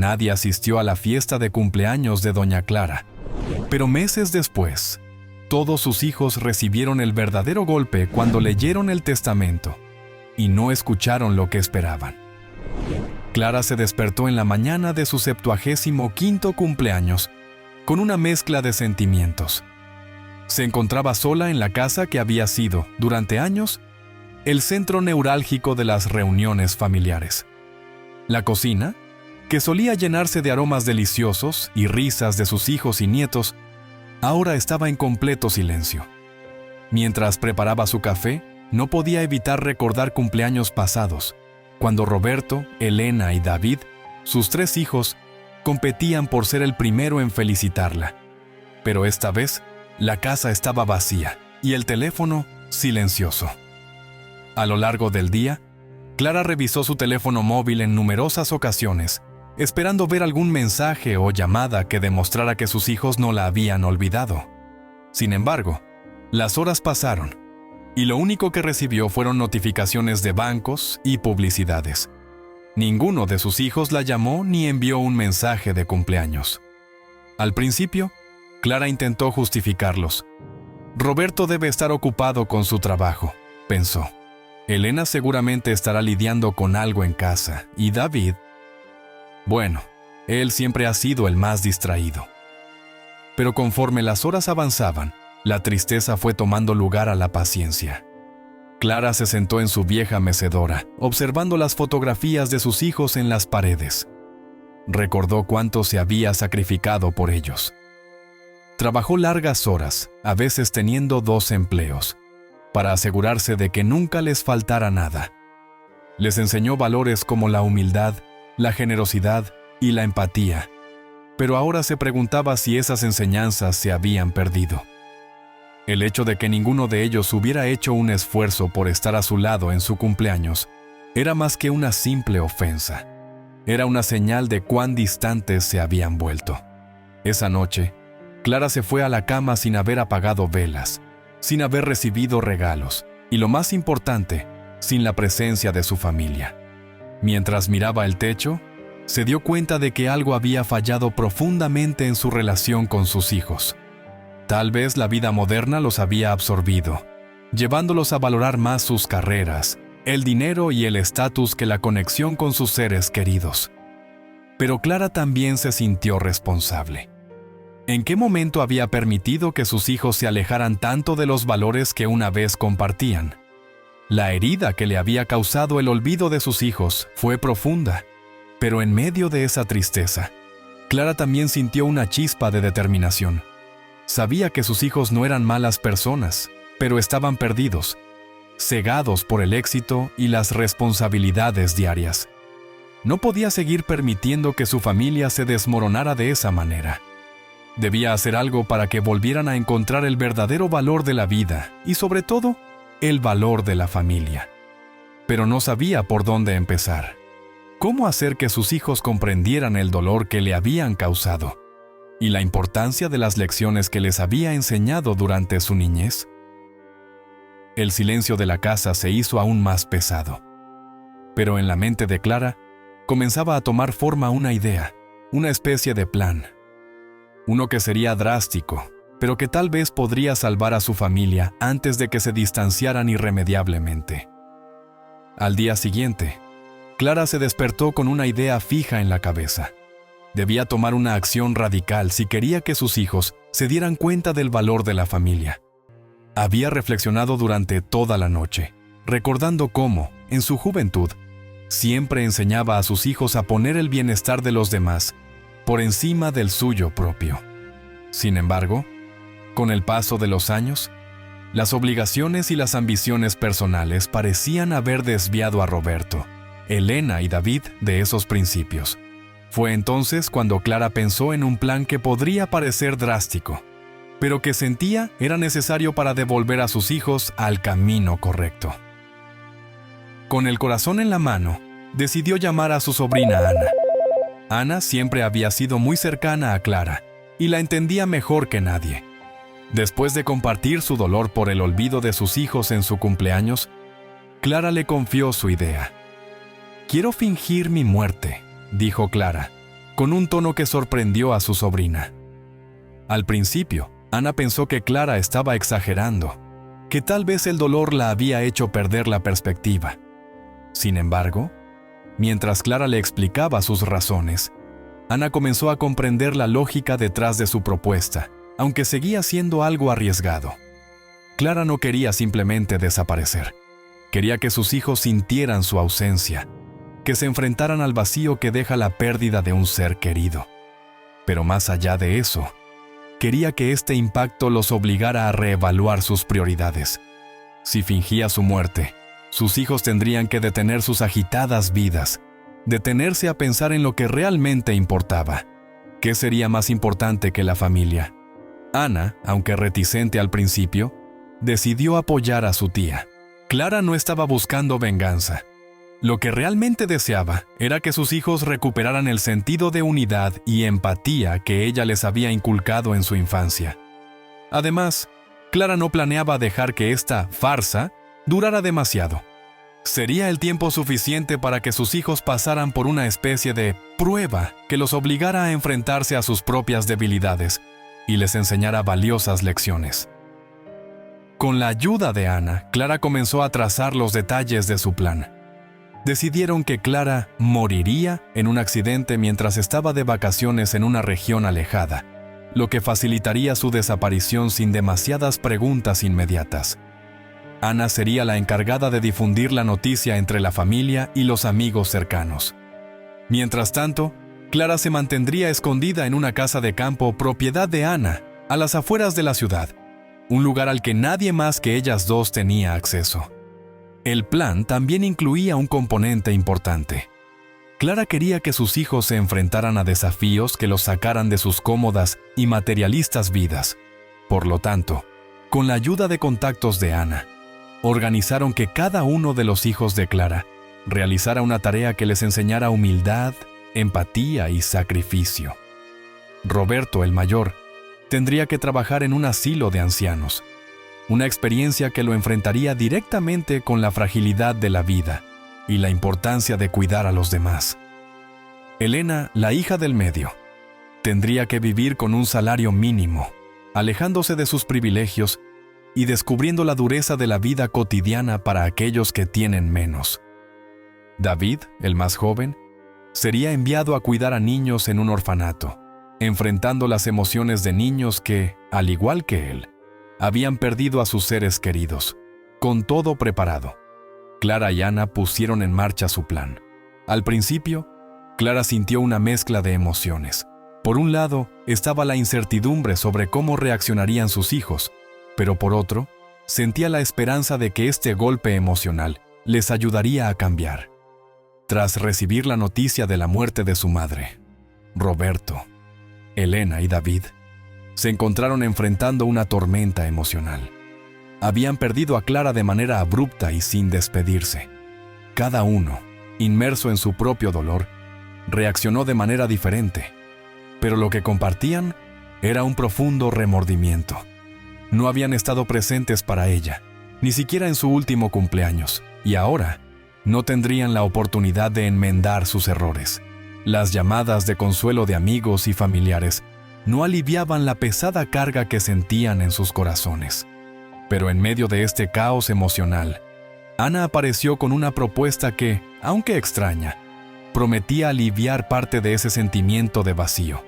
Nadie asistió a la fiesta de cumpleaños de doña Clara. Pero meses después, todos sus hijos recibieron el verdadero golpe cuando leyeron el testamento y no escucharon lo que esperaban. Clara se despertó en la mañana de su 75º cumpleaños con una mezcla de sentimientos. Se encontraba sola en la casa que había sido, durante años, el centro neurálgico de las reuniones familiares. La cocina, que solía llenarse de aromas deliciosos y risas de sus hijos y nietos, ahora estaba en completo silencio. Mientras preparaba su café, no podía evitar recordar cumpleaños pasados, cuando Roberto, Elena y David, sus 3 hijos, competían por ser el primero en felicitarla. Pero esta vez, la casa estaba vacía y el teléfono silencioso. A lo largo del día, Clara revisó su teléfono móvil en numerosas ocasiones, esperando ver algún mensaje o llamada que demostrara que sus hijos no la habían olvidado. Sin embargo, las horas pasaron, y lo único que recibió fueron notificaciones de bancos y publicidades. Ninguno de sus hijos la llamó ni envió un mensaje de cumpleaños. Al principio, Clara intentó justificarlos. Roberto debe estar ocupado con su trabajo, pensó. Elena seguramente estará lidiando con algo en casa, y David... Bueno, él siempre ha sido el más distraído. Pero conforme las horas avanzaban, la tristeza fue tomando lugar a la paciencia. Clara se sentó en su vieja mecedora, observando las fotografías de sus hijos en las paredes. Recordó cuánto se había sacrificado por ellos. Trabajó largas horas, a veces teniendo 2 empleos, para asegurarse de que nunca les faltara nada. Les enseñó valores como la humildad, la generosidad y la empatía, pero ahora se preguntaba si esas enseñanzas se habían perdido. El hecho de que ninguno de ellos hubiera hecho un esfuerzo por estar a su lado en su cumpleaños era más que una simple ofensa. Era una señal de cuán distantes se habían vuelto. Esa noche, Clara se fue a la cama sin haber apagado velas, sin haber recibido regalos y, lo más importante, sin la presencia de su familia. Mientras miraba el techo, se dio cuenta de que algo había fallado profundamente en su relación con sus hijos. Tal vez la vida moderna los había absorbido, llevándolos a valorar más sus carreras, el dinero y el estatus que la conexión con sus seres queridos. Pero Clara también se sintió responsable. ¿En qué momento había permitido que sus hijos se alejaran tanto de los valores que una vez compartían? La herida que le había causado el olvido de sus hijos fue profunda, pero en medio de esa tristeza, Clara también sintió una chispa de determinación. Sabía que sus hijos no eran malas personas, pero estaban perdidos, cegados por el éxito y las responsabilidades diarias. No podía seguir permitiendo que su familia se desmoronara de esa manera. Debía hacer algo para que volvieran a encontrar el verdadero valor de la vida y, sobre todo, el valor de la familia. Pero no sabía por dónde empezar. ¿Cómo hacer que sus hijos comprendieran el dolor que le habían causado y la importancia de las lecciones que les había enseñado durante su niñez? El silencio de la casa se hizo aún más pesado. Pero en la mente de Clara comenzaba a tomar forma una idea, una especie de plan. Uno que sería drástico, pero que tal vez podría salvar a su familia antes de que se distanciaran irremediablemente. Al día siguiente, Clara se despertó con una idea fija en la cabeza. Debía tomar una acción radical si quería que sus hijos se dieran cuenta del valor de la familia. Había reflexionado durante toda la noche, recordando cómo, en su juventud, siempre enseñaba a sus hijos a poner el bienestar de los demás por encima del suyo propio. Sin embargo, con el paso de los años, las obligaciones y las ambiciones personales parecían haber desviado a Roberto, Elena y David de esos principios. Fue entonces cuando Clara pensó en un plan que podría parecer drástico, pero que sentía era necesario para devolver a sus hijos al camino correcto. Con el corazón en la mano, decidió llamar a su sobrina Ana. Ana siempre había sido muy cercana a Clara y la entendía mejor que nadie. Después de compartir su dolor por el olvido de sus hijos en su cumpleaños, Clara le confió su idea. «Quiero fingir mi muerte», dijo Clara, con un tono que sorprendió a su sobrina. Al principio, Ana pensó que Clara estaba exagerando, que tal vez el dolor la había hecho perder la perspectiva. Sin embargo, mientras Clara le explicaba sus razones, Ana comenzó a comprender la lógica detrás de su propuesta, aunque seguía siendo algo arriesgado. Clara no quería simplemente desaparecer. Quería que sus hijos sintieran su ausencia, que se enfrentaran al vacío que deja la pérdida de un ser querido. Pero más allá de eso, quería que este impacto los obligara a reevaluar sus prioridades. Si fingía su muerte, sus hijos tendrían que detener sus agitadas vidas, detenerse a pensar en lo que realmente importaba. ¿Qué sería más importante que la familia? Ana, aunque reticente al principio, decidió apoyar a su tía. Clara no estaba buscando venganza. Lo que realmente deseaba era que sus hijos recuperaran el sentido de unidad y empatía que ella les había inculcado en su infancia. Además, Clara no planeaba dejar que esta farsa durara demasiado. Sería el tiempo suficiente para que sus hijos pasaran por una especie de prueba que los obligara a enfrentarse a sus propias debilidades y les enseñara valiosas lecciones. Con la ayuda de Ana, Clara comenzó a trazar los detalles de su plan. Decidieron que Clara moriría en un accidente mientras estaba de vacaciones en una región alejada, lo que facilitaría su desaparición sin demasiadas preguntas inmediatas. Ana sería la encargada de difundir la noticia entre la familia y los amigos cercanos. Mientras tanto, Clara se mantendría escondida en una casa de campo propiedad de Ana, a las afueras de la ciudad, un lugar al que nadie más que ellas dos tenía acceso. El plan también incluía un componente importante. Clara quería que sus hijos se enfrentaran a desafíos que los sacaran de sus cómodas y materialistas vidas. Por lo tanto, con la ayuda de contactos de Ana, organizaron que cada uno de los hijos de Clara realizara una tarea que les enseñara humildad, empatía y sacrificio. Roberto, el mayor, tendría que trabajar en un asilo de ancianos, una experiencia que lo enfrentaría directamente con la fragilidad de la vida y la importancia de cuidar a los demás. Elena, la hija del medio, tendría que vivir con un salario mínimo, alejándose de sus privilegios y descubriendo la dureza de la vida cotidiana para aquellos que tienen menos. David, el más joven, sería enviado a cuidar a niños en un orfanato, enfrentando las emociones de niños que, al igual que él, habían perdido a sus seres queridos. Con todo preparado, Clara y Ana pusieron en marcha su plan. Al principio, Clara sintió una mezcla de emociones. Por un lado, estaba la incertidumbre sobre cómo reaccionarían sus hijos, pero por otro, sentía la esperanza de que este golpe emocional les ayudaría a cambiar. Tras recibir la noticia de la muerte de su madre, Roberto, Elena y David se encontraron enfrentando una tormenta emocional. Habían perdido a Clara de manera abrupta y sin despedirse. Cada uno, inmerso en su propio dolor, reaccionó de manera diferente, pero lo que compartían era un profundo remordimiento. No habían estado presentes para ella, ni siquiera en su último cumpleaños, y ahora no tendrían la oportunidad de enmendar sus errores. Las llamadas de consuelo de amigos y familiares no aliviaban la pesada carga que sentían en sus corazones. Pero en medio de este caos emocional, Ana apareció con una propuesta que, aunque extraña, prometía aliviar parte de ese sentimiento de vacío.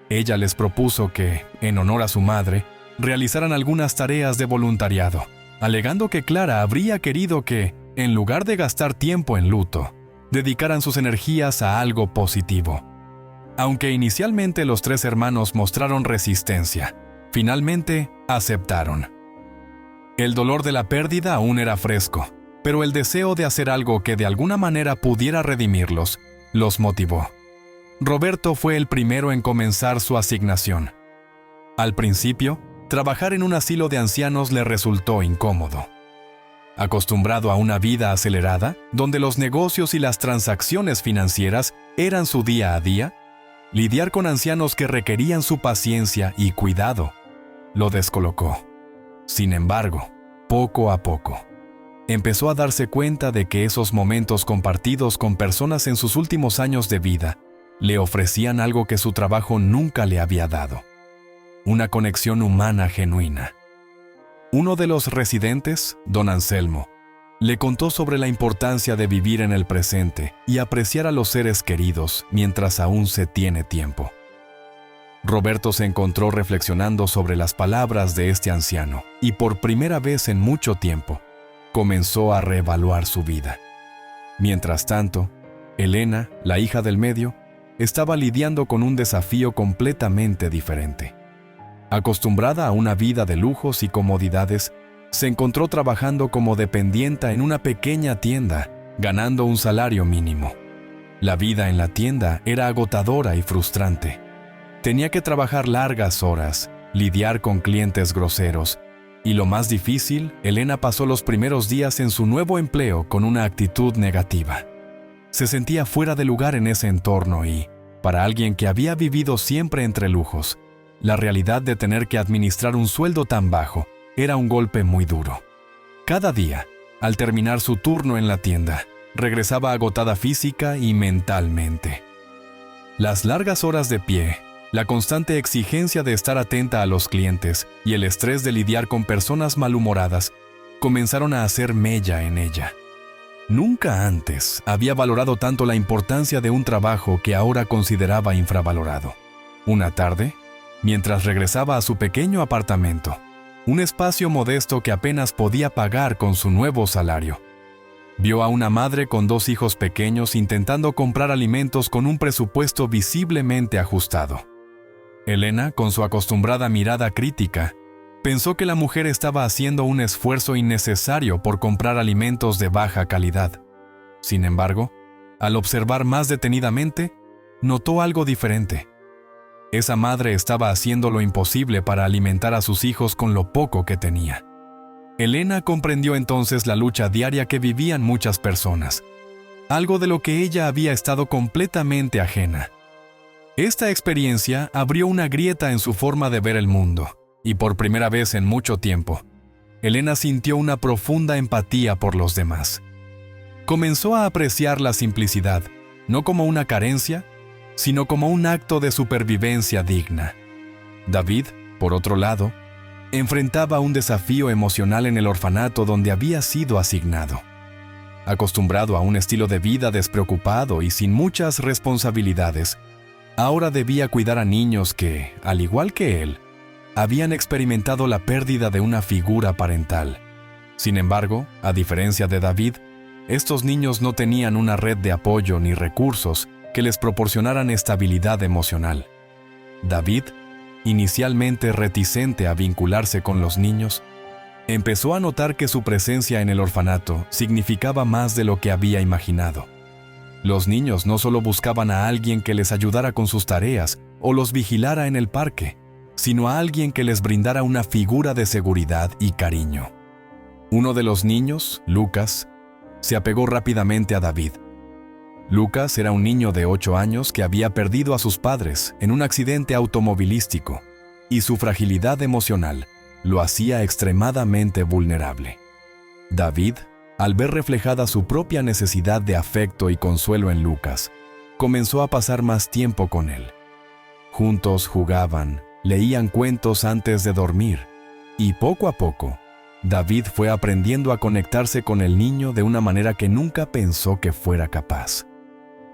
Ella les propuso que, en honor a su madre, realizaran algunas tareas de voluntariado, alegando que Clara habría querido que, en lugar de gastar tiempo en luto, dedicaran sus energías a algo positivo. Aunque inicialmente los tres hermanos mostraron resistencia, finalmente aceptaron. El dolor de la pérdida aún era fresco, pero el deseo de hacer algo que de alguna manera pudiera redimirlos los motivó. Roberto fue el primero en comenzar su asignación. Al principio, trabajar en un asilo de ancianos le resultó incómodo. Acostumbrado a una vida acelerada, donde los negocios y las transacciones financieras eran su día a día, lidiar con ancianos que requerían su paciencia y cuidado lo descolocó. Sin embargo, poco a poco, empezó a darse cuenta de que esos momentos compartidos con personas en sus últimos años de vida le ofrecían algo que su trabajo nunca le había dado: una conexión humana genuina. Uno de los residentes, don Anselmo, le contó sobre la importancia de vivir en el presente y apreciar a los seres queridos mientras aún se tiene tiempo. Roberto se encontró reflexionando sobre las palabras de este anciano y por primera vez en mucho tiempo comenzó a reevaluar su vida. Mientras tanto, Elena, la hija del medio, estaba lidiando con un desafío completamente diferente. Acostumbrada a una vida de lujos y comodidades, se encontró trabajando como dependienta en una pequeña tienda, ganando un salario mínimo. La vida en la tienda era agotadora y frustrante. Tenía que trabajar largas horas, lidiar con clientes groseros, y lo más difícil, Elena pasó los primeros días en su nuevo empleo con una actitud negativa. Se sentía fuera de lugar en ese entorno y, para alguien que había vivido siempre entre lujos, la realidad de tener que administrar un sueldo tan bajo era un golpe muy duro. Cada día, al terminar su turno en la tienda, regresaba agotada física y mentalmente. Las largas horas de pie, la constante exigencia de estar atenta a los clientes y el estrés de lidiar con personas malhumoradas comenzaron a hacer mella en ella. Nunca antes había valorado tanto la importancia de un trabajo que ahora consideraba infravalorado. Una tarde, mientras regresaba a su pequeño apartamento, un espacio modesto que apenas podía pagar con su nuevo salario, vio a una madre con 2 hijos pequeños intentando comprar alimentos con un presupuesto visiblemente ajustado. Elena, con su acostumbrada mirada crítica, pensó que la mujer estaba haciendo un esfuerzo innecesario por comprar alimentos de baja calidad. Sin embargo, al observar más detenidamente, notó algo diferente. Esa madre estaba haciendo lo imposible para alimentar a sus hijos con lo poco que tenía. Elena comprendió entonces la lucha diaria que vivían muchas personas, algo de lo que ella había estado completamente ajena. Esta experiencia abrió una grieta en su forma de ver el mundo, y por primera vez en mucho tiempo, Elena sintió una profunda empatía por los demás. Comenzó a apreciar la simplicidad, no como una carencia, sino como un acto de supervivencia digna. David, por otro lado, enfrentaba un desafío emocional en el orfanato donde había sido asignado. Acostumbrado a un estilo de vida despreocupado y sin muchas responsabilidades, ahora debía cuidar a niños que, al igual que él, habían experimentado la pérdida de una figura parental. Sin embargo, a diferencia de David, estos niños no tenían una red de apoyo ni recursos que les proporcionaran estabilidad emocional. David, inicialmente reticente a vincularse con los niños, empezó a notar que su presencia en el orfanato significaba más de lo que había imaginado. Los niños no solo buscaban a alguien que les ayudara con sus tareas o los vigilara en el parque, sino a alguien que les brindara una figura de seguridad y cariño. Uno de los niños, Lucas, se apegó rápidamente a David. Lucas era un niño de 8 años que había perdido a sus padres en un accidente automovilístico, y su fragilidad emocional lo hacía extremadamente vulnerable. David, al ver reflejada su propia necesidad de afecto y consuelo en Lucas, comenzó a pasar más tiempo con él. Juntos jugaban, leían cuentos antes de dormir, y poco a poco, David fue aprendiendo a conectarse con el niño de una manera que nunca pensó que fuera capaz.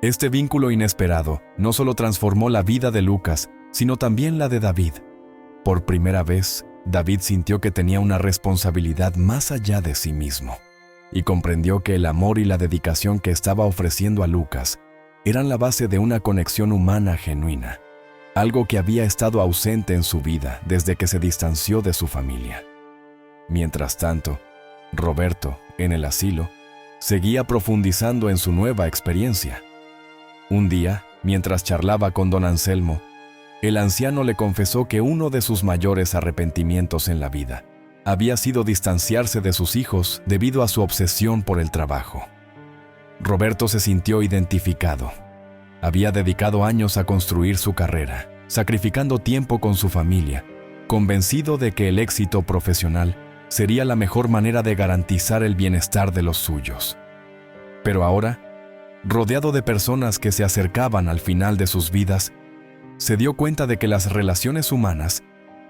Este vínculo inesperado no solo transformó la vida de Lucas, sino también la de David. Por primera vez, David sintió que tenía una responsabilidad más allá de sí mismo, y comprendió que el amor y la dedicación que estaba ofreciendo a Lucas eran la base de una conexión humana genuina, algo que había estado ausente en su vida desde que se distanció de su familia. Mientras tanto, Roberto, en el asilo, seguía profundizando en su nueva experiencia. Un día, mientras charlaba con don Anselmo, el anciano le confesó que uno de sus mayores arrepentimientos en la vida había sido distanciarse de sus hijos debido a su obsesión por el trabajo. Roberto se sintió identificado. Había dedicado años a construir su carrera, sacrificando tiempo con su familia, convencido de que el éxito profesional sería la mejor manera de garantizar el bienestar de los suyos. Pero ahora, rodeado de personas que se acercaban al final de sus vidas, se dio cuenta de que las relaciones humanas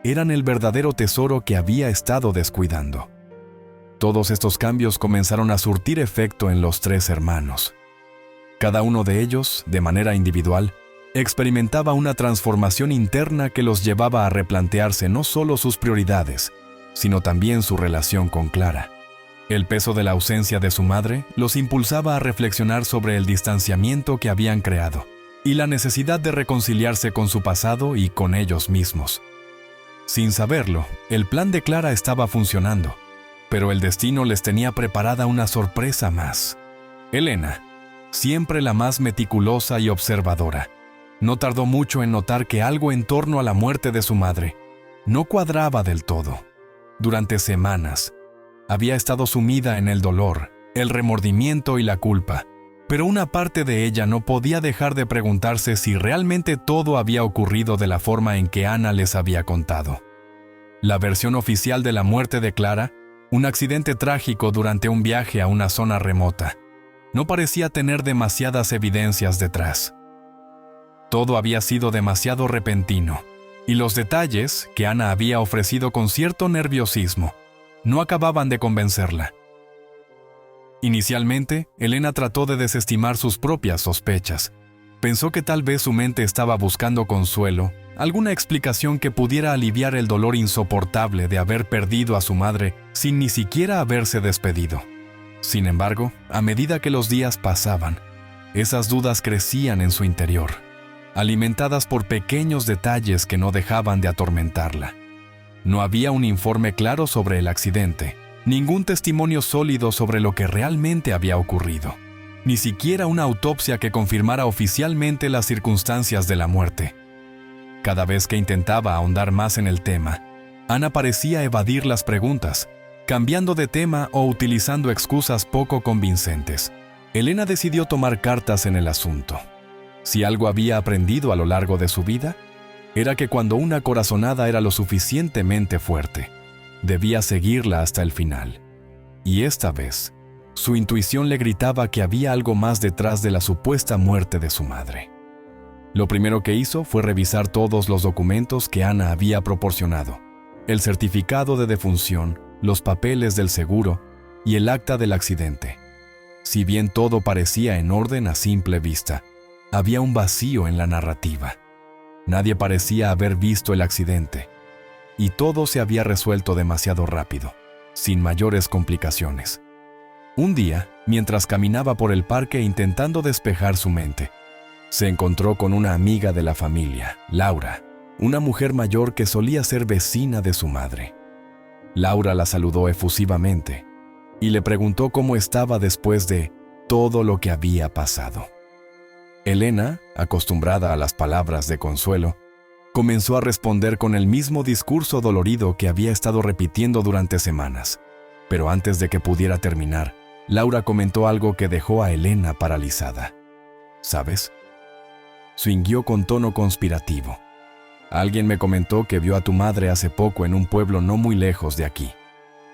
eran el verdadero tesoro que había estado descuidando. Todos estos cambios comenzaron a surtir efecto en los tres hermanos. Cada uno de ellos, de manera individual, experimentaba una transformación interna que los llevaba a replantearse no solo sus prioridades, sino también su relación con Clara. El peso de la ausencia de su madre los impulsaba a reflexionar sobre el distanciamiento que habían creado y la necesidad de reconciliarse con su pasado y con ellos mismos. Sin saberlo, el plan de Clara estaba funcionando, pero el destino les tenía preparada una sorpresa más. Elena, siempre la más meticulosa y observadora, no tardó mucho en notar que algo en torno a la muerte de su madre no cuadraba del todo. Durante semanas, había estado sumida en el dolor, el remordimiento y la culpa, pero una parte de ella no podía dejar de preguntarse si realmente todo había ocurrido de la forma en que Ana les había contado. La versión oficial de la muerte de Clara, un accidente trágico durante un viaje a una zona remota, no parecía tener demasiadas evidencias detrás. Todo había sido demasiado repentino, y los detalles que Ana había ofrecido con cierto nerviosismo no acababan de convencerla. Inicialmente, Elena trató de desestimar sus propias sospechas. Pensó que tal vez su mente estaba buscando consuelo, alguna explicación que pudiera aliviar el dolor insoportable de haber perdido a su madre sin ni siquiera haberse despedido. Sin embargo, a medida que los días pasaban, esas dudas crecían en su interior, alimentadas por pequeños detalles que no dejaban de atormentarla. No había un informe claro sobre el accidente, ningún testimonio sólido sobre lo que realmente había ocurrido, ni siquiera una autopsia que confirmara oficialmente las circunstancias de la muerte. Cada vez que intentaba ahondar más en el tema, Ana parecía evadir las preguntas, cambiando de tema o utilizando excusas poco convincentes. Elena decidió tomar cartas en el asunto. Si algo había aprendido a lo largo de su vida, era que cuando una corazonada era lo suficientemente fuerte, debía seguirla hasta el final. Y esta vez, su intuición le gritaba que había algo más detrás de la supuesta muerte de su madre. Lo primero que hizo fue revisar todos los documentos que Ana había proporcionado: el certificado de defunción, los papeles del seguro y el acta del accidente. Si bien todo parecía en orden a simple vista, había un vacío en la narrativa. Nadie parecía haber visto el accidente, y todo se había resuelto demasiado rápido, sin mayores complicaciones. Un día, mientras caminaba por el parque intentando despejar su mente, se encontró con una amiga de la familia, Laura, una mujer mayor que solía ser vecina de su madre. Laura la saludó efusivamente y le preguntó cómo estaba después de todo lo que había pasado. Elena, acostumbrada a las palabras de consuelo, comenzó a responder con el mismo discurso dolorido que había estado repitiendo durante semanas. Pero antes de que pudiera terminar, Laura comentó algo que dejó a Elena paralizada. ¿Sabes?, swingueó con tono conspirativo. Alguien me comentó que vio a tu madre hace poco en un pueblo no muy lejos de aquí.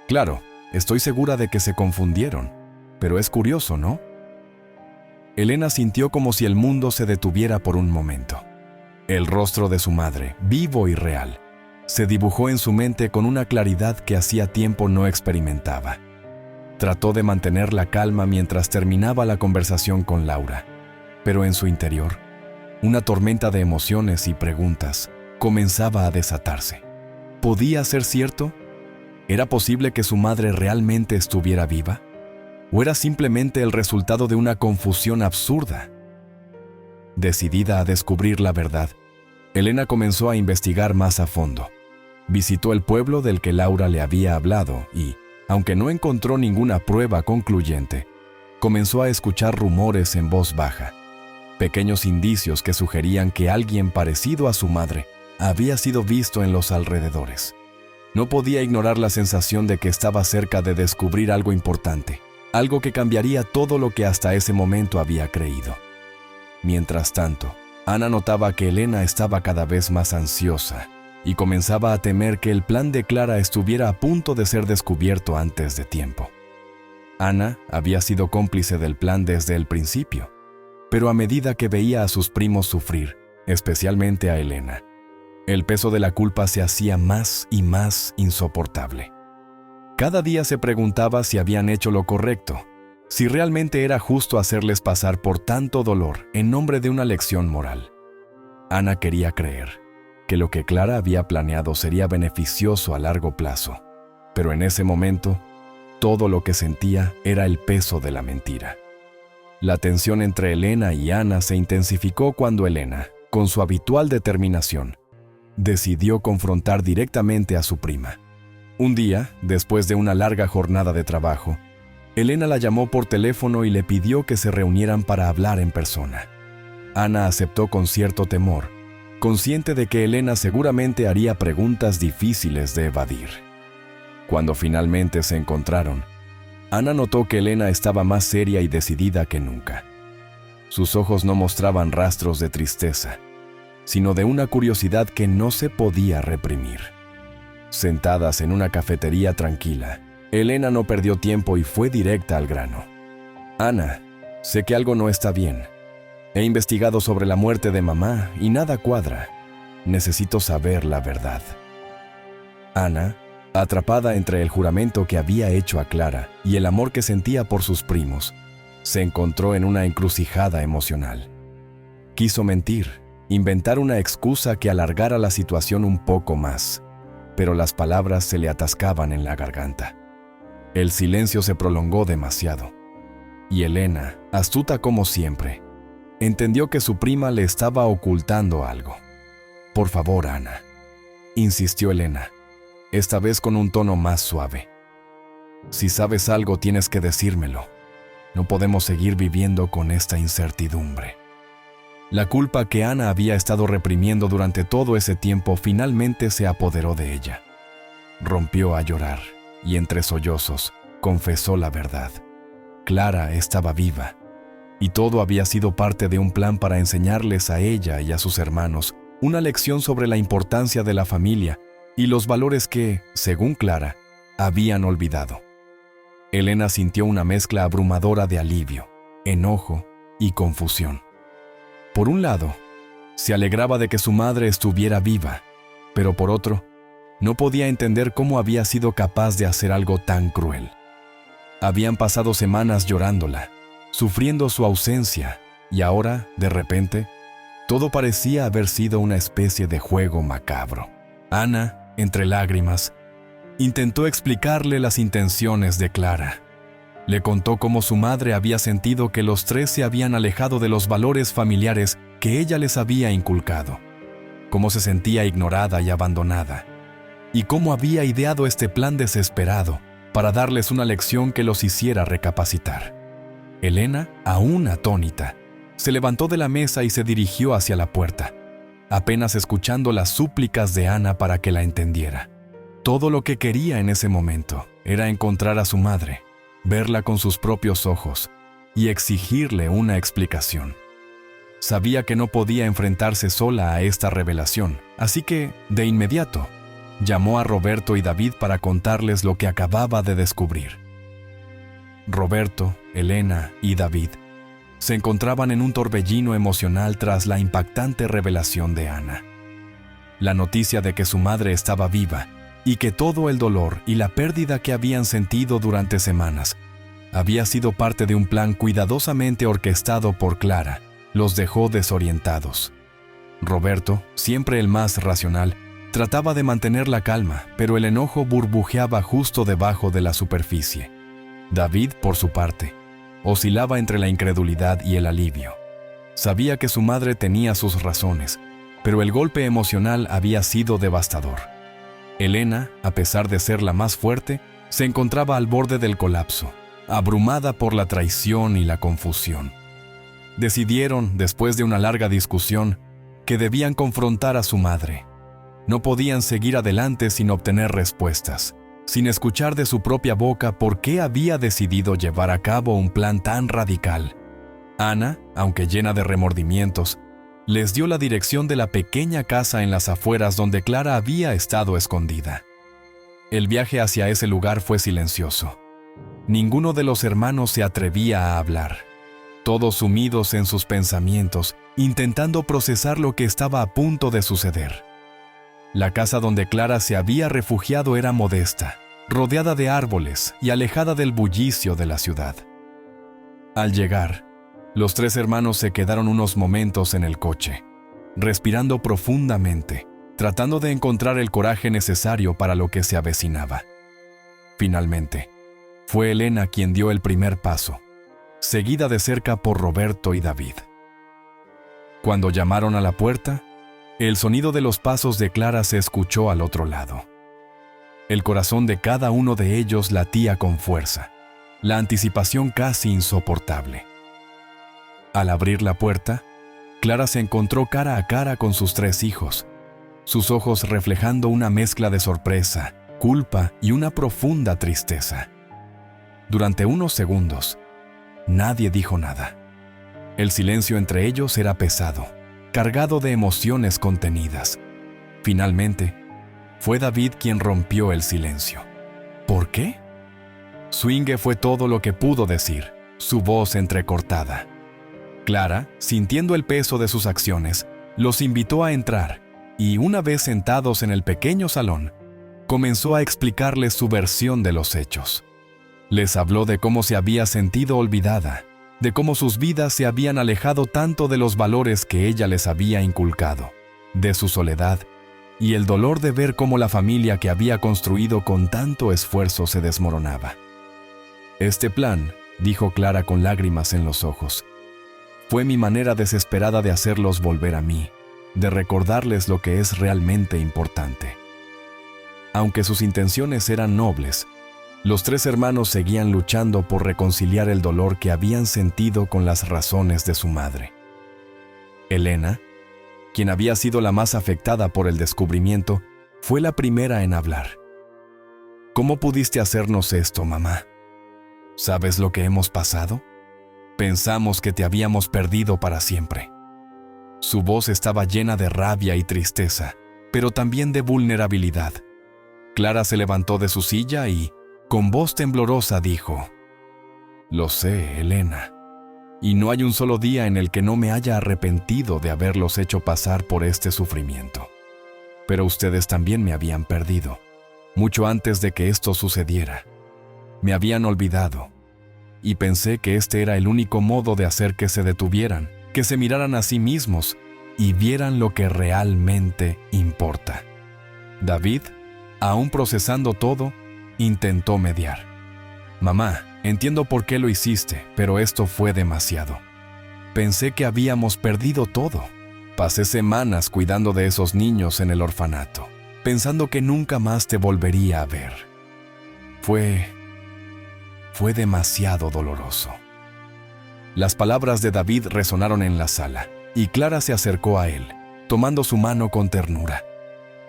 Claro, estoy segura de que se confundieron, pero es curioso, ¿no? Elena sintió como si el mundo se detuviera por un momento. El rostro de su madre, vivo y real, se dibujó en su mente con una claridad que hacía tiempo no experimentaba. Trató de mantener la calma mientras terminaba la conversación con Laura, pero en su interior, una tormenta de emociones y preguntas comenzaba a desatarse. ¿Podía ser cierto? ¿Era posible que su madre realmente estuviera viva? ¿O era simplemente el resultado de una confusión absurda? Decidida a descubrir la verdad, Elena comenzó a investigar más a fondo. Visitó el pueblo del que Laura le había hablado y, aunque no encontró ninguna prueba concluyente, comenzó a escuchar rumores en voz baja, pequeños indicios que sugerían que alguien parecido a su madre había sido visto en los alrededores. No podía ignorar la sensación de que estaba cerca de descubrir algo importante, algo que cambiaría todo lo que hasta ese momento había creído. Mientras tanto, Ana notaba que Elena estaba cada vez más ansiosa y comenzaba a temer que el plan de Clara estuviera a punto de ser descubierto antes de tiempo. Ana había sido cómplice del plan desde el principio, pero a medida que veía a sus primos sufrir, especialmente a Elena, el peso de la culpa se hacía más y más insoportable. Cada día se preguntaba si habían hecho lo correcto, si realmente era justo hacerles pasar por tanto dolor en nombre de una lección moral. Ana quería creer que lo que Clara había planeado sería beneficioso a largo plazo, pero en ese momento, todo lo que sentía era el peso de la mentira. La tensión entre Elena y Ana se intensificó cuando Elena, con su habitual determinación, decidió confrontar directamente a su prima. Un día, después de una larga jornada de trabajo, Elena la llamó por teléfono y le pidió que se reunieran para hablar en persona. Ana aceptó con cierto temor, consciente de que Elena seguramente haría preguntas difíciles de evadir. Cuando finalmente se encontraron, Ana notó que Elena estaba más seria y decidida que nunca. Sus ojos no mostraban rastros de tristeza, sino de una curiosidad que no se podía reprimir. Sentadas en una cafetería tranquila, Elena no perdió tiempo y fue directa al grano. «Ana, sé que algo no está bien. He investigado sobre la muerte de mamá y nada cuadra. Necesito saber la verdad». Ana, atrapada entre el juramento que había hecho a Clara y el amor que sentía por sus primos, se encontró en una encrucijada emocional. Quiso mentir, inventar una excusa que alargara la situación un poco más, pero las palabras se le atascaban en la garganta. El silencio se prolongó demasiado, y Elena, astuta como siempre, entendió que su prima le estaba ocultando algo. «Por favor, Ana», insistió Elena, esta vez con un tono más suave. «Si sabes algo, tienes que decírmelo. No podemos seguir viviendo con esta incertidumbre». La culpa que Ana había estado reprimiendo durante todo ese tiempo finalmente se apoderó de ella. Rompió a llorar y entre sollozos confesó la verdad. Clara estaba viva y todo había sido parte de un plan para enseñarles a ella y a sus hermanos una lección sobre la importancia de la familia y los valores que, según Clara, habían olvidado. Elena sintió una mezcla abrumadora de alivio, enojo y confusión. Por un lado, se alegraba de que su madre estuviera viva, pero por otro, no podía entender cómo había sido capaz de hacer algo tan cruel. Habían pasado semanas llorándola, sufriendo su ausencia, y ahora, de repente, todo parecía haber sido una especie de juego macabro. Ana, entre lágrimas, intentó explicarle las intenciones de Clara. Le contó cómo su madre había sentido que los tres se habían alejado de los valores familiares que ella les había inculcado, cómo se sentía ignorada y abandonada, y cómo había ideado este plan desesperado para darles una lección que los hiciera recapacitar. Elena, aún atónita, se levantó de la mesa y se dirigió hacia la puerta, apenas escuchando las súplicas de Ana para que la entendiera. Todo lo que quería en ese momento era encontrar a su madre, verla con sus propios ojos y exigirle una explicación. Sabía que no podía enfrentarse sola a esta revelación, así que, de inmediato, llamó a Roberto y David para contarles lo que acababa de descubrir. Roberto, Elena y David se encontraban en un torbellino emocional tras la impactante revelación de Ana. La noticia de que su madre estaba viva y que todo el dolor y la pérdida que habían sentido durante semanas había sido parte de un plan cuidadosamente orquestado por Clara, los dejó desorientados. Roberto, siempre el más racional, trataba de mantener la calma, pero el enojo burbujeaba justo debajo de la superficie. David, por su parte, oscilaba entre la incredulidad y el alivio. Sabía que su madre tenía sus razones, pero el golpe emocional había sido devastador. Elena, a pesar de ser la más fuerte, se encontraba al borde del colapso, abrumada por la traición y la confusión. Decidieron, después de una larga discusión, que debían confrontar a su madre. No podían seguir adelante sin obtener respuestas, sin escuchar de su propia boca por qué había decidido llevar a cabo un plan tan radical. Ana, aunque llena de remordimientos, les dio la dirección de la pequeña casa en las afueras donde Clara había estado escondida. El viaje hacia ese lugar fue silencioso. Ninguno de los hermanos se atrevía a hablar. todos sumidos en sus pensamientos, intentando procesar lo que estaba a punto de suceder. La casa donde Clara se había refugiado era modesta, rodeada de árboles y alejada del bullicio de la ciudad. Al llegar, los tres hermanos se quedaron unos momentos en el coche, respirando profundamente, tratando de encontrar el coraje necesario para lo que se avecinaba. Finalmente, fue Elena quien dio el primer paso, seguida de cerca por Roberto y David. Cuando llamaron a la puerta, el sonido de los pasos de Clara se escuchó al otro lado. El corazón de cada uno de ellos latía con fuerza, la anticipación casi insoportable. Al abrir la puerta, Clara se encontró cara a cara con sus tres hijos, sus ojos reflejando una mezcla de sorpresa, culpa y una profunda tristeza. Durante unos segundos, nadie dijo nada. El silencio entre ellos era pesado, cargado de emociones contenidas. Finalmente, fue David quien rompió el silencio. ¿Por qué? Su Inge fue todo lo que pudo decir, su voz entrecortada. Clara, sintiendo el peso de sus acciones, los invitó a entrar y, una vez sentados en el pequeño salón, comenzó a explicarles su versión de los hechos. Les habló de cómo se había sentido olvidada, de cómo sus vidas se habían alejado tanto de los valores que ella les había inculcado, de su soledad y el dolor de ver cómo la familia que había construido con tanto esfuerzo se desmoronaba. Este plan, dijo Clara con lágrimas en los ojos, fue mi manera desesperada de hacerlos volver a mí, de recordarles lo que es realmente importante. Aunque sus intenciones eran nobles, los tres hermanos seguían luchando por reconciliar el dolor que habían sentido con las razones de su madre. Elena, quien había sido la más afectada por el descubrimiento, fue la primera en hablar. ¿Cómo pudiste hacernos esto, mamá? ¿Sabes lo que hemos pasado? Pensamos que te habíamos perdido para siempre. Su voz estaba llena de rabia y tristeza, pero también de vulnerabilidad. Clara se levantó de su silla y, con voz temblorosa, dijo: «Lo sé, Elena, y no hay un solo día en el que no me haya arrepentido de haberlos hecho pasar por este sufrimiento. Pero ustedes también me habían perdido, mucho antes de que esto sucediera. Me habían olvidado, y pensé que este era el único modo de hacer que se detuvieran, que se miraran a sí mismos y vieran lo que realmente importa». David, aún procesando todo, intentó mediar. «Mamá, entiendo por qué lo hiciste, pero esto fue demasiado. Pensé que habíamos perdido todo. Pasé semanas cuidando de esos niños en el orfanato, pensando que nunca más te volvería a ver. Fue demasiado doloroso». Las palabras de David resonaron en la sala, y Clara se acercó a él, tomando su mano con ternura.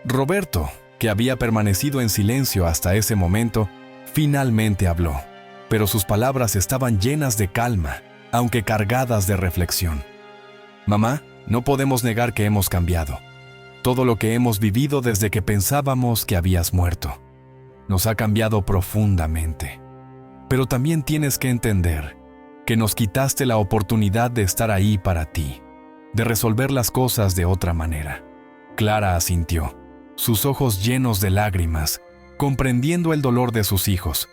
Roberto, que había permanecido en silencio hasta ese momento, finalmente habló, pero sus palabras estaban llenas de calma, aunque cargadas de reflexión. «Mamá, no podemos negar que hemos cambiado. Todo lo que hemos vivido desde que pensábamos que habías muerto nos ha cambiado profundamente. Pero también tienes que entender que nos quitaste la oportunidad de estar ahí para ti, de resolver las cosas de otra manera». Clara asintió, sus ojos llenos de lágrimas, comprendiendo el dolor de sus hijos.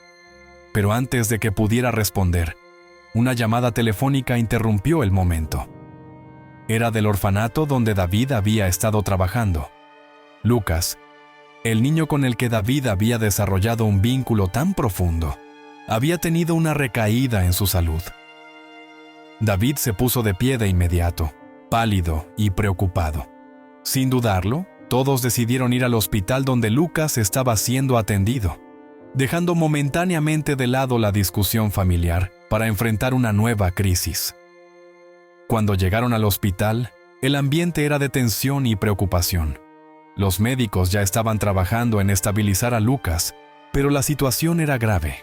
Pero antes de que pudiera responder, una llamada telefónica interrumpió el momento. Era del orfanato donde David había estado trabajando. Lucas, el niño con el que David había desarrollado un vínculo tan profundo, había tenido una recaída en su salud. David se puso de pie de inmediato, pálido y preocupado. Sin dudarlo, todos decidieron ir al hospital donde Lucas estaba siendo atendido, dejando momentáneamente de lado la discusión familiar para enfrentar una nueva crisis. Cuando llegaron al hospital, el ambiente era de tensión y preocupación. Los médicos ya estaban trabajando en estabilizar a Lucas, pero la situación era grave.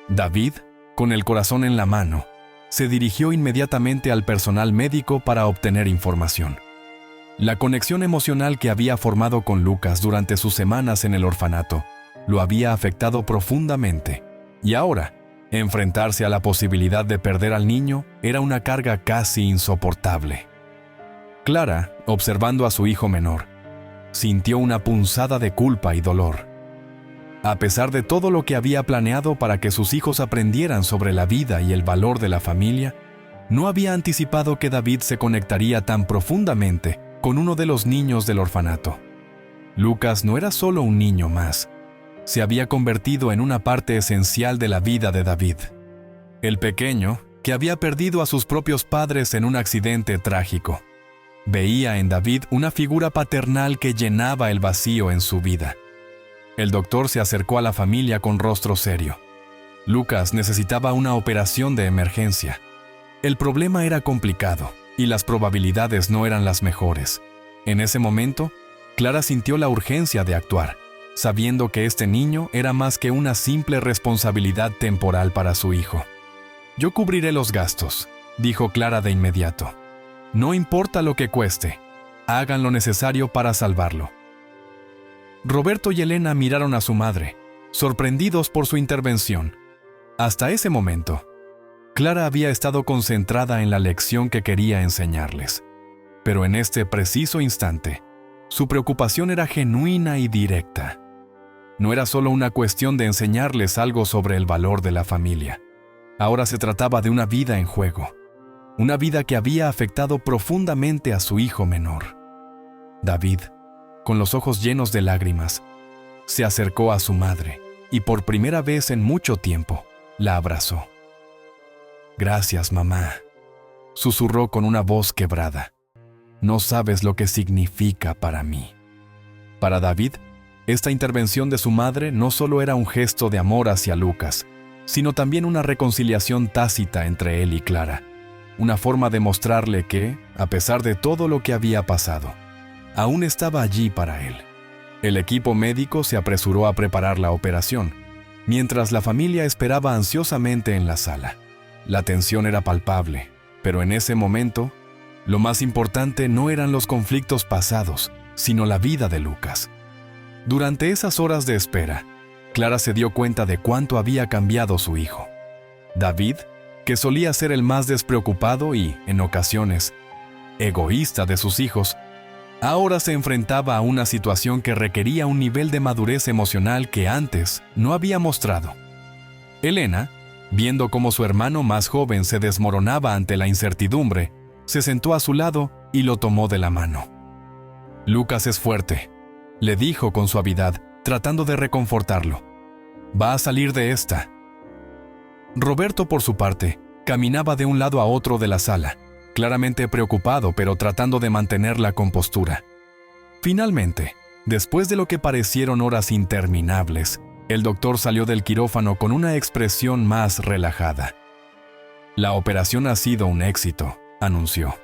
David, con el corazón en la mano, se dirigió inmediatamente al personal médico para obtener información. La conexión emocional que había formado con Lucas durante sus semanas en el orfanato lo había afectado profundamente, y ahora, Enfrentarse a la posibilidad de perder al niño era una carga casi insoportable. Clara, observando a su hijo menor, sintió una punzada de culpa y dolor. A pesar de todo lo que había planeado para que sus hijos aprendieran sobre la vida y el valor de la familia, no había anticipado que David se conectaría tan profundamente con uno de los niños del orfanato. Lucas no era solo un niño más, se había convertido en una parte esencial de la vida de David. El pequeño, que había perdido a sus propios padres en un accidente trágico, veía en David una figura paternal que llenaba el vacío en su vida. El doctor se acercó a la familia con rostro serio. Lucas necesitaba una operación de emergencia. El problema era complicado y las probabilidades no eran las mejores. En ese momento, Clara sintió la urgencia de actuar, sabiendo que este niño era más que una simple responsabilidad temporal para su hijo. «Yo cubriré los gastos», dijo Clara de inmediato. «No importa lo que cueste, hagan lo necesario para salvarlo». Roberto y Elena miraron a su madre, sorprendidos por su intervención. Hasta ese momento, Clara había estado concentrada en la lección que quería enseñarles. Pero en este preciso instante, su preocupación era genuina y directa. No era solo una cuestión de enseñarles algo sobre el valor de la familia. Ahora se trataba de una vida en juego, una vida que había afectado profundamente a su hijo menor. David, con los ojos llenos de lágrimas, se acercó a su madre y por primera vez en mucho tiempo la abrazó. «Gracias, mamá», susurró con una voz quebrada. «No sabes lo que significa para mí». Para David, esta intervención de su madre no solo era un gesto de amor hacia Lucas, sino también una reconciliación tácita entre él y Clara, una forma de mostrarle que, a pesar de todo lo que había pasado, aún estaba allí para él. El equipo médico se apresuró a preparar la operación, mientras la familia esperaba ansiosamente en la sala. La tensión era palpable, pero en ese momento, lo más importante no eran los conflictos pasados, sino la vida de Lucas. Durante esas horas de espera, Clara se dio cuenta de cuánto había cambiado su hijo. David, que solía ser el más despreocupado y, en ocasiones, egoísta de sus hijos, ahora se enfrentaba a una situación que requería un nivel de madurez emocional que antes no había mostrado. Elena, viendo cómo su hermano más joven se desmoronaba ante la incertidumbre, se sentó a su lado y lo tomó de la mano. «Lucas es fuerte», le dijo con suavidad, tratando de reconfortarlo. «Va a salir de esta». Roberto, por su parte, caminaba de un lado a otro de la sala, claramente preocupado pero tratando de mantener la compostura. Finalmente, después de lo que parecieron horas interminables, el doctor salió del quirófano con una expresión más relajada. «La operación ha sido un éxito», anunció.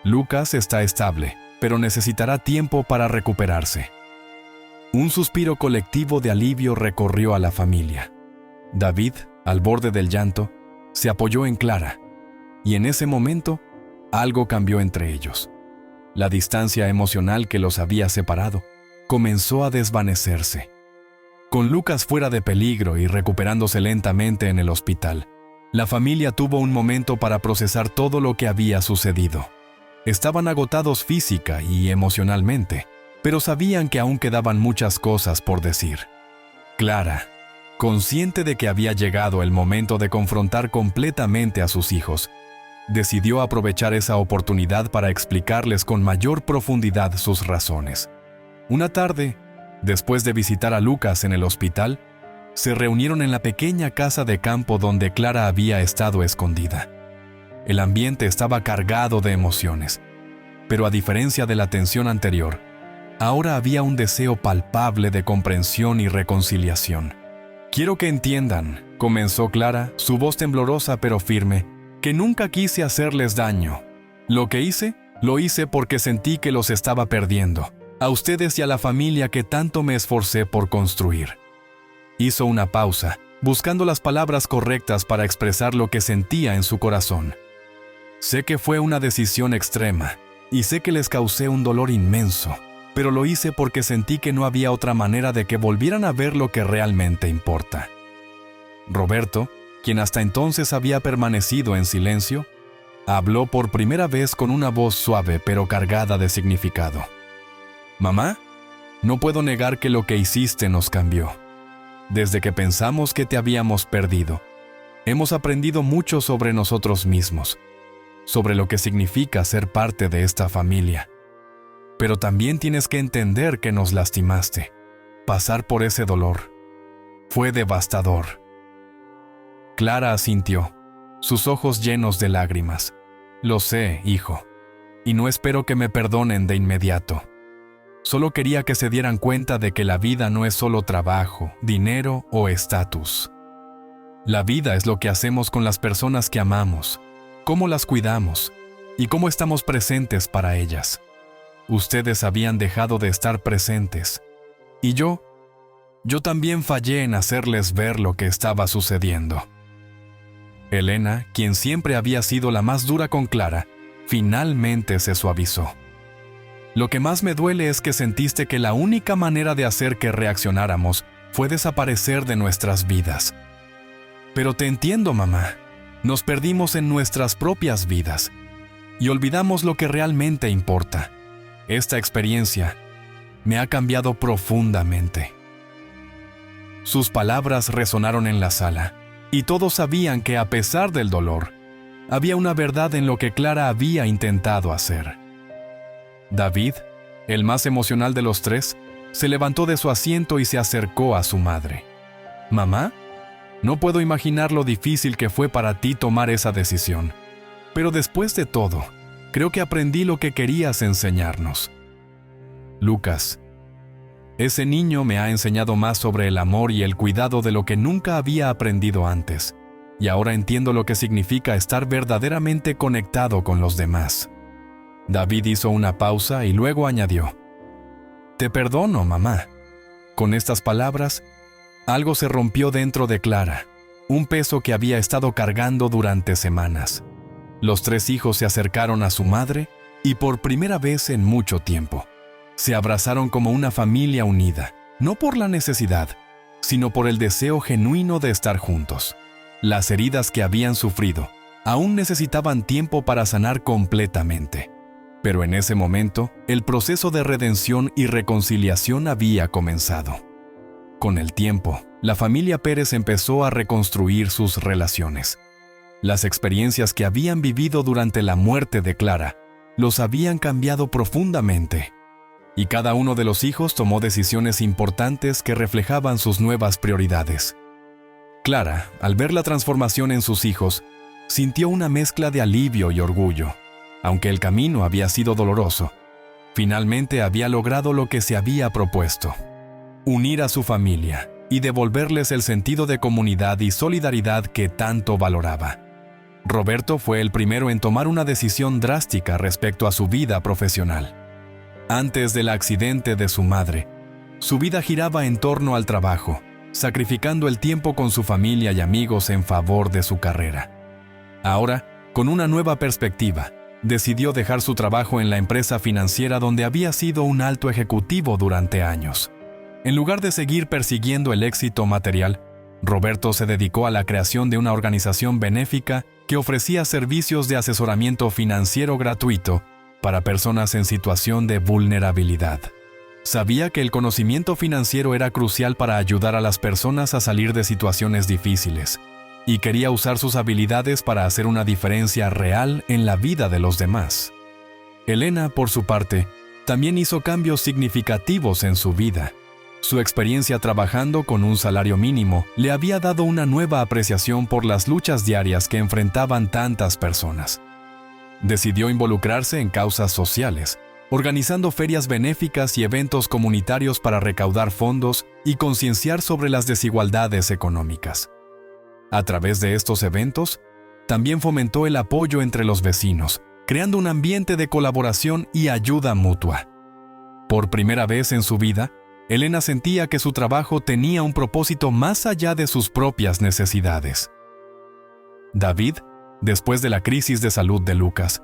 «Lucas está estable, pero necesitará tiempo para recuperarse». Un suspiro colectivo de alivio recorrió a la familia. David, al borde del llanto, se apoyó en Clara, y en ese momento, algo cambió entre ellos. La distancia emocional que los había separado comenzó a desvanecerse. Con Lucas fuera de peligro y recuperándose lentamente en el hospital, la familia tuvo un momento para procesar todo lo que había sucedido. Estaban agotados física y emocionalmente, pero sabían que aún quedaban muchas cosas por decir. Clara, consciente de que había llegado el momento de confrontar completamente a sus hijos, decidió aprovechar esa oportunidad para explicarles con mayor profundidad sus razones. Una tarde, después de visitar a Lucas en el hospital, se reunieron en la pequeña casa de campo donde Clara había estado escondida. El ambiente estaba cargado de emociones, pero a diferencia de la tensión anterior, ahora había un deseo palpable de comprensión y reconciliación. «Quiero que entiendan», comenzó Clara, su voz temblorosa pero firme, «que nunca quise hacerles daño. Lo que hice, lo hice porque sentí que los estaba perdiendo, a ustedes y a la familia que tanto me esforcé por construir». Hizo una pausa, buscando las palabras correctas para expresar lo que sentía en su corazón. «Sé que fue una decisión extrema, y sé que les causé un dolor inmenso, pero lo hice porque sentí que no había otra manera de que volvieran a ver lo que realmente importa». Roberto, quien hasta entonces había permanecido en silencio, habló por primera vez con una voz suave pero cargada de significado. «Mamá, no puedo negar que lo que hiciste nos cambió. Desde que pensamos que te habíamos perdido, hemos aprendido mucho sobre nosotros mismos, sobre lo que significa ser parte de esta familia. Pero también tienes que entender que nos lastimaste. Pasar por ese dolor fue devastador». Clara asintió, sus ojos llenos de lágrimas. «Lo sé, hijo, y no espero que me perdonen de inmediato. Solo quería que se dieran cuenta de que la vida no es solo trabajo, dinero o estatus. La vida es lo que hacemos con las personas que amamos, cómo las cuidamos y cómo estamos presentes para ellas. Ustedes habían dejado de estar presentes, y yo también fallé en hacerles ver lo que estaba sucediendo». Elena, quien siempre había sido la más dura con Clara, finalmente se suavizó. «Lo que más me duele es que sentiste que la única manera de hacer que reaccionáramos fue desaparecer de nuestras vidas. Pero te entiendo, mamá. Nos perdimos en nuestras propias vidas y olvidamos lo que realmente importa. Esta experiencia me ha cambiado profundamente». Sus palabras resonaron en la sala, y todos sabían que, a pesar del dolor, había una verdad en lo que Clara había intentado hacer. David, el más emocional de los tres, se levantó de su asiento y se acercó a su madre. «Mamá, no puedo imaginar lo difícil que fue para ti tomar esa decisión. Pero después de todo, creo que aprendí lo que querías enseñarnos. Lucas, ese niño me ha enseñado más sobre el amor y el cuidado de lo que nunca había aprendido antes, y ahora entiendo lo que significa estar verdaderamente conectado con los demás». David hizo una pausa y luego añadió: «Te perdono, mamá». Con estas palabras, algo se rompió dentro de Clara, un peso que había estado cargando durante semanas. Los tres hijos se acercaron a su madre y, por primera vez en mucho tiempo, se abrazaron como una familia unida, no por la necesidad, sino por el deseo genuino de estar juntos. Las heridas que habían sufrido aún necesitaban tiempo para sanar completamente. Pero en ese momento, el proceso de redención y reconciliación había comenzado. Con el tiempo, la familia Pérez empezó a reconstruir sus relaciones. Las experiencias que habían vivido durante la muerte de Clara los habían cambiado profundamente, y cada uno de los hijos tomó decisiones importantes que reflejaban sus nuevas prioridades. Clara, al ver la transformación en sus hijos, sintió una mezcla de alivio y orgullo. Aunque el camino había sido doloroso, finalmente había logrado lo que se había propuesto: unir a su familia y devolverles el sentido de comunidad y solidaridad que tanto valoraba. Roberto fue el primero en tomar una decisión drástica respecto a su vida profesional. Antes del accidente de su madre, su vida giraba en torno al trabajo, sacrificando el tiempo con su familia y amigos en favor de su carrera. Ahora, con una nueva perspectiva, decidió dejar su trabajo en la empresa financiera donde había sido un alto ejecutivo durante años. En lugar de seguir persiguiendo el éxito material, Roberto se dedicó a la creación de una organización benéfica que ofrecía servicios de asesoramiento financiero gratuito para personas en situación de vulnerabilidad. Sabía que el conocimiento financiero era crucial para ayudar a las personas a salir de situaciones difíciles, y quería usar sus habilidades para hacer una diferencia real en la vida de los demás. Elena, por su parte, también hizo cambios significativos en su vida. Su experiencia trabajando con un salario mínimo le había dado una nueva apreciación por las luchas diarias que enfrentaban tantas personas. Decidió involucrarse en causas sociales, organizando ferias benéficas y eventos comunitarios para recaudar fondos y concienciar sobre las desigualdades económicas. A través de estos eventos, también fomentó el apoyo entre los vecinos, creando un ambiente de colaboración y ayuda mutua. Por primera vez en su vida, Elena sentía que su trabajo tenía un propósito más allá de sus propias necesidades. David, después de la crisis de salud de Lucas,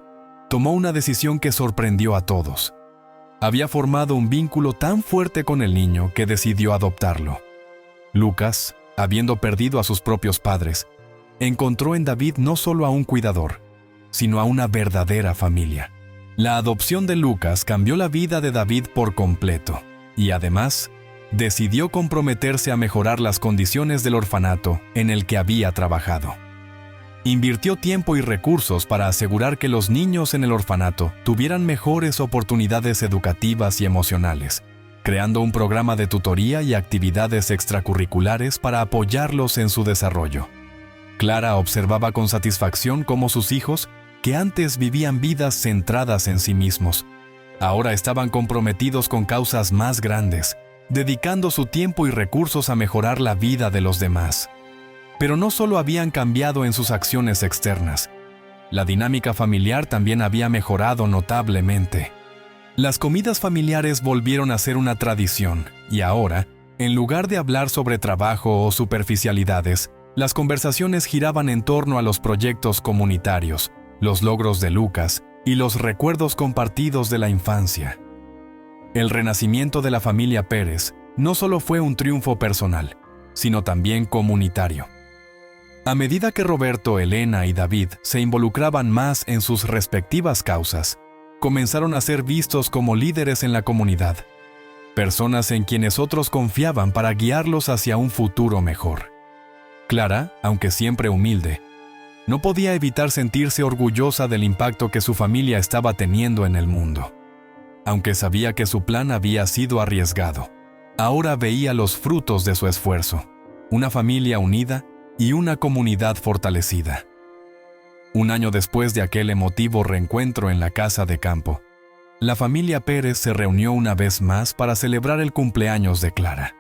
tomó una decisión que sorprendió a todos. Había formado un vínculo tan fuerte con el niño que decidió adoptarlo. Lucas, habiendo perdido a sus propios padres, encontró en David no solo a un cuidador, sino a una verdadera familia. La adopción de Lucas cambió la vida de David por completo y además decidió comprometerse a mejorar las condiciones del orfanato en el que había trabajado. Invirtió tiempo y recursos para asegurar que los niños en el orfanato tuvieran mejores oportunidades educativas y emocionales, creando un programa de tutoría y actividades extracurriculares para apoyarlos en su desarrollo. Clara observaba con satisfacción cómo sus hijos, que antes vivían vidas centradas en sí mismos, ahora estaban comprometidos con causas más grandes, dedicando su tiempo y recursos a mejorar la vida de los demás. Pero no solo habían cambiado en sus acciones externas, la dinámica familiar también había mejorado notablemente. Las comidas familiares volvieron a ser una tradición, y ahora, en lugar de hablar sobre trabajo o superficialidades, las conversaciones giraban en torno a los proyectos comunitarios, los logros de Lucas y los recuerdos compartidos de la infancia. El renacimiento de la familia Pérez no solo fue un triunfo personal, sino también comunitario. A medida que Roberto, Elena y David se involucraban más en sus respectivas causas, comenzaron a ser vistos como líderes en la comunidad, personas en quienes otros confiaban para guiarlos hacia un futuro mejor. Clara, aunque siempre humilde, no podía evitar sentirse orgullosa del impacto que su familia estaba teniendo en el mundo. Aunque sabía que su plan había sido arriesgado, ahora veía los frutos de su esfuerzo, una familia unida y una comunidad fortalecida. Un año después de aquel emotivo reencuentro en la casa de campo, la familia Pérez se reunió una vez más para celebrar el cumpleaños de Clara.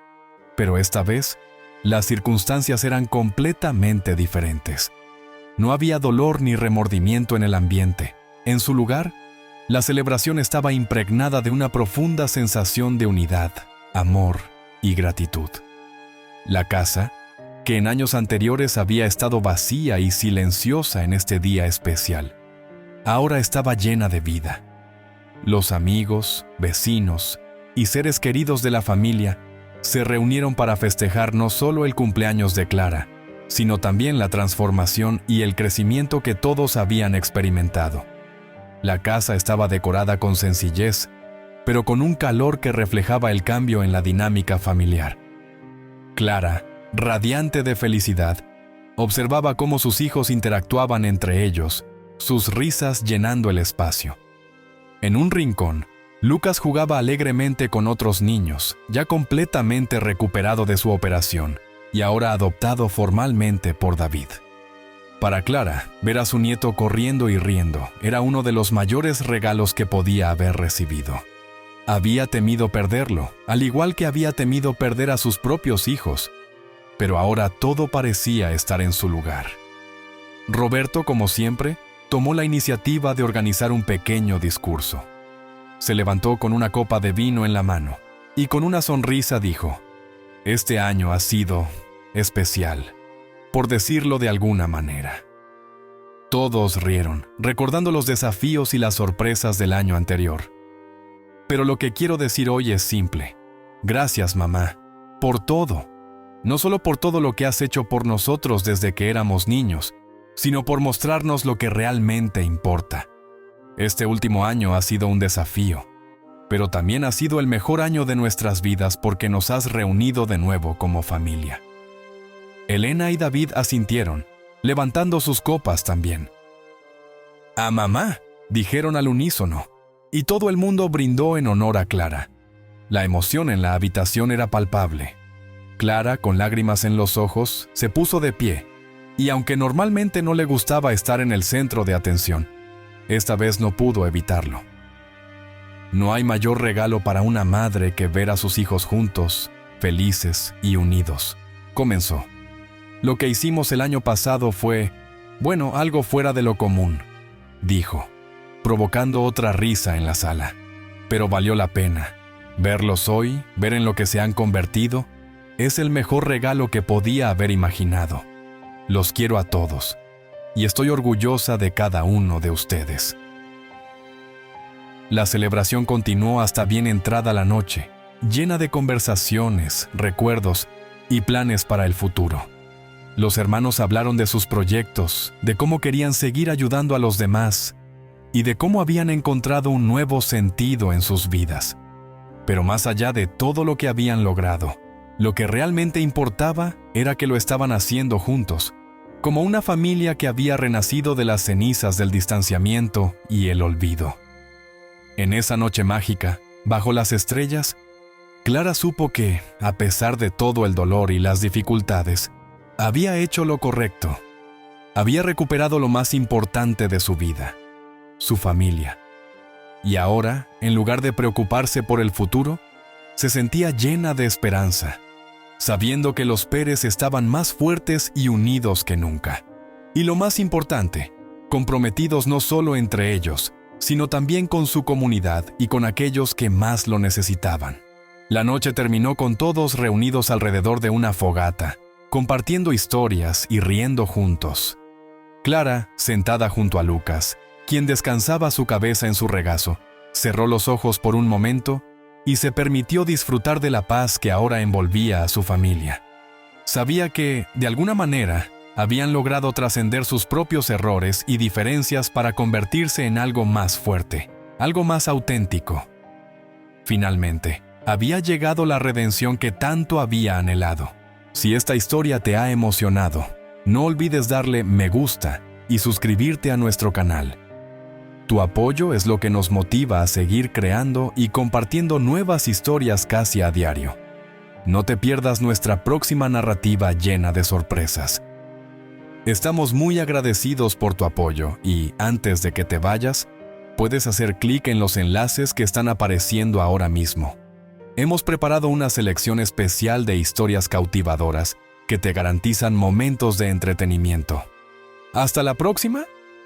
Pero esta vez, las circunstancias eran completamente diferentes. No había dolor ni remordimiento en el ambiente. En su lugar, la celebración estaba impregnada de una profunda sensación de unidad, amor y gratitud. La casa, que en años anteriores había estado vacía y silenciosa en este día especial, ahora estaba llena de vida. Los amigos, vecinos y seres queridos de la familia se reunieron para festejar no solo el cumpleaños de Clara, sino también la transformación y el crecimiento que todos habían experimentado. La casa estaba decorada con sencillez, pero con un calor que reflejaba el cambio en la dinámica familiar. Clara, radiante de felicidad, observaba cómo sus hijos interactuaban entre ellos, sus risas llenando el espacio. En un rincón, Lucas jugaba alegremente con otros niños, ya completamente recuperado de su operación, y ahora adoptado formalmente por David. Para Clara, ver a su nieto corriendo y riendo era uno de los mayores regalos que podía haber recibido. Había temido perderlo, al igual que había temido perder a sus propios hijos, pero ahora todo parecía estar en su lugar. Roberto, como siempre, tomó la iniciativa de organizar un pequeño discurso. Se levantó con una copa de vino en la mano y con una sonrisa dijo: «Este año ha sido especial, por decirlo de alguna manera». Todos rieron, recordando los desafíos y las sorpresas del año anterior. Pero lo que quiero decir hoy es simple. Gracias, mamá, por todo. No solo por todo lo que has hecho por nosotros desde que éramos niños, sino por mostrarnos lo que realmente importa. Este último año ha sido un desafío, pero también ha sido el mejor año de nuestras vidas porque nos has reunido de nuevo como familia. Elena y David asintieron, levantando sus copas también. «¡A mamá!», dijeron al unísono, y todo el mundo brindó en honor a Clara. La emoción en la habitación era palpable. Clara, con lágrimas en los ojos, se puso de pie, y aunque normalmente no le gustaba estar en el centro de atención, esta vez no pudo evitarlo. No hay mayor regalo para una madre que ver a sus hijos juntos, felices y unidos, comenzó. Lo que hicimos el año pasado fue, bueno, algo fuera de lo común, dijo, provocando otra risa en la sala. Pero valió la pena. Verlos hoy, ver en lo que se han convertido, es el mejor regalo que podía haber imaginado. Los quiero a todos, y estoy orgullosa de cada uno de ustedes. La celebración continuó hasta bien entrada la noche, llena de conversaciones, recuerdos y planes para el futuro. Los hermanos hablaron de sus proyectos, de cómo querían seguir ayudando a los demás y de cómo habían encontrado un nuevo sentido en sus vidas. Pero más allá de todo lo que habían logrado, lo que realmente importaba era que lo estaban haciendo juntos, como una familia que había renacido de las cenizas del distanciamiento y el olvido. En esa noche mágica, bajo las estrellas, Clara supo que, a pesar de todo el dolor y las dificultades, había hecho lo correcto. Había recuperado lo más importante de su vida, su familia. Y ahora, en lugar de preocuparse por el futuro, se sentía llena de esperanza, sabiendo que los Pérez estaban más fuertes y unidos que nunca. Y lo más importante, comprometidos no solo entre ellos, sino también con su comunidad y con aquellos que más lo necesitaban. La noche terminó con todos reunidos alrededor de una fogata, compartiendo historias y riendo juntos. Clara, sentada junto a Lucas, quien descansaba su cabeza en su regazo, cerró los ojos por un momento y se permitió disfrutar de la paz que ahora envolvía a su familia. Sabía que, de alguna manera, habían logrado trascender sus propios errores y diferencias para convertirse en algo más fuerte, algo más auténtico. Finalmente, había llegado la redención que tanto había anhelado. Si esta historia te ha emocionado, no olvides darle me gusta y suscribirte a nuestro canal. Tu apoyo es lo que nos motiva a seguir creando y compartiendo nuevas historias casi a diario. No te pierdas nuestra próxima narrativa llena de sorpresas. Estamos muy agradecidos por tu apoyo y, antes de que te vayas, puedes hacer clic en los enlaces que están apareciendo ahora mismo. Hemos preparado una selección especial de historias cautivadoras que te garantizan momentos de entretenimiento. ¡Hasta la próxima!